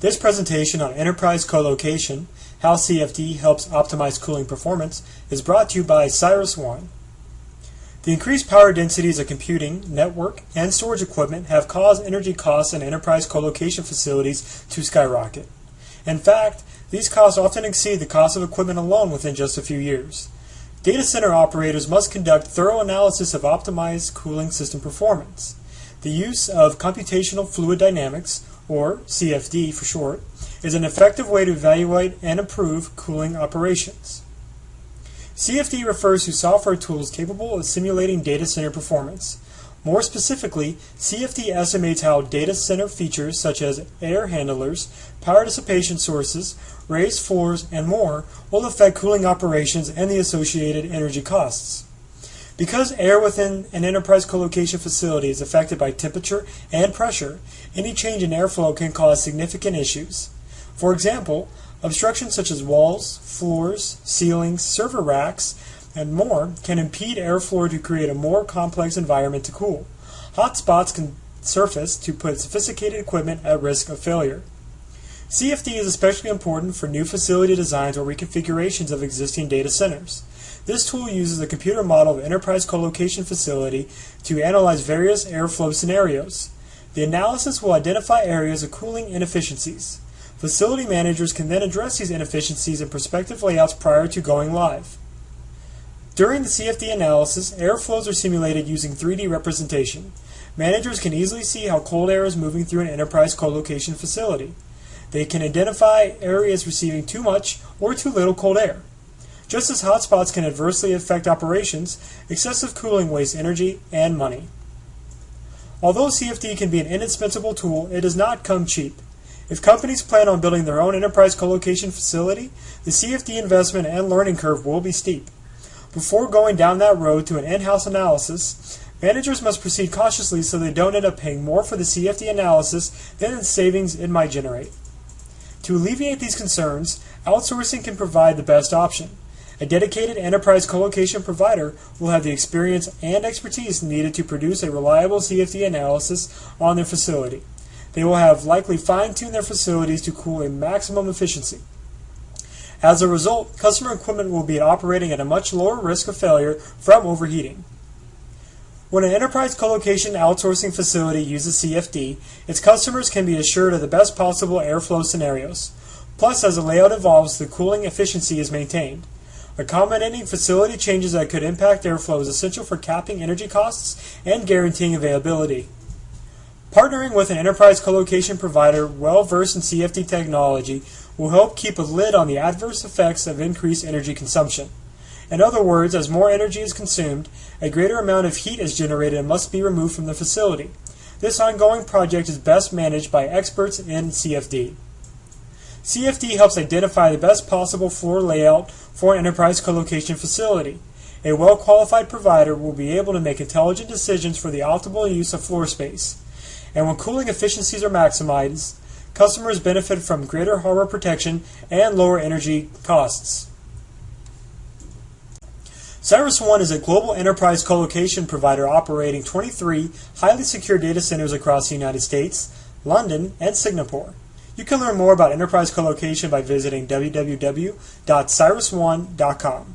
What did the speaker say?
This presentation on enterprise colocation, how CFD helps optimize cooling performance, is brought to you by CyrusOne. The increased power densities of computing, network, and storage equipment have caused energy costs in enterprise colocation facilities to skyrocket. In fact, these costs often exceed the cost of equipment alone within just a few years. Data center operators must conduct thorough analysis of optimized cooling system performance. The use of computational fluid dynamics, or CFD for short, is an effective way to evaluate and improve cooling operations. CFD refers to software tools capable of simulating data center performance. More specifically, CFD estimates how data center features such as air handlers, power dissipation sources, raised floors, and more will affect cooling operations and the associated energy costs. Because air within an enterprise colocation facility is affected by temperature and pressure, any change in airflow can cause significant issues. For example, obstructions such as walls, floors, ceilings, server racks, and more can impede airflow to create a more complex environment to cool. Hot spots can surface to put sophisticated equipment at risk of failure. CFD is especially important for new facility designs or reconfigurations of existing data centers. This tool uses a computer model of enterprise colocation facility to analyze various airflow scenarios. The analysis will identify areas of cooling inefficiencies. Facility managers can then address these inefficiencies in prospective layouts prior to going live. During the CFD analysis, airflows are simulated using 3D representation. Managers can easily see how cold air is moving through an enterprise colocation facility. They can identify areas receiving too much or too little cold air. Just as hotspots can adversely affect operations, excessive cooling wastes energy and money. Although CFD can be an indispensable tool, it does not come cheap. If companies plan on building their own enterprise colocation facility, the CFD investment and learning curve will be steep. Before going down that road to an in-house analysis, managers must proceed cautiously so they don't end up paying more for the CFD analysis than the savings it might generate. To alleviate these concerns, outsourcing can provide the best option. A dedicated enterprise colocation provider will have the experience and expertise needed to produce a reliable CFD analysis on their facility. They will have likely fine-tuned their facilities to cool a maximum efficiency. As a result, customer equipment will be operating at a much lower risk of failure from overheating. When an enterprise colocation outsourcing facility uses CFD, its customers can be assured of the best possible airflow scenarios. Plus, as the layout evolves, the cooling efficiency is maintained. Accommodating facility changes that could impact airflow is essential for capping energy costs and guaranteeing availability. Partnering with an enterprise colocation provider well-versed in CFD technology will help keep a lid on the adverse effects of increased energy consumption. In other words, as more energy is consumed, a greater amount of heat is generated and must be removed from the facility. This ongoing project is best managed by experts in CFD. CFD helps identify the best possible floor layout for an enterprise colocation facility. A well-qualified provider will be able to make intelligent decisions for the optimal use of floor space. And when cooling efficiencies are maximized, customers benefit from greater hardware protection and lower energy costs. CyrusOne is a global enterprise colocation provider operating 23 highly secure data centers across the United States, London, and Singapore. You can learn more about enterprise colocation by visiting www.cyrusone.com.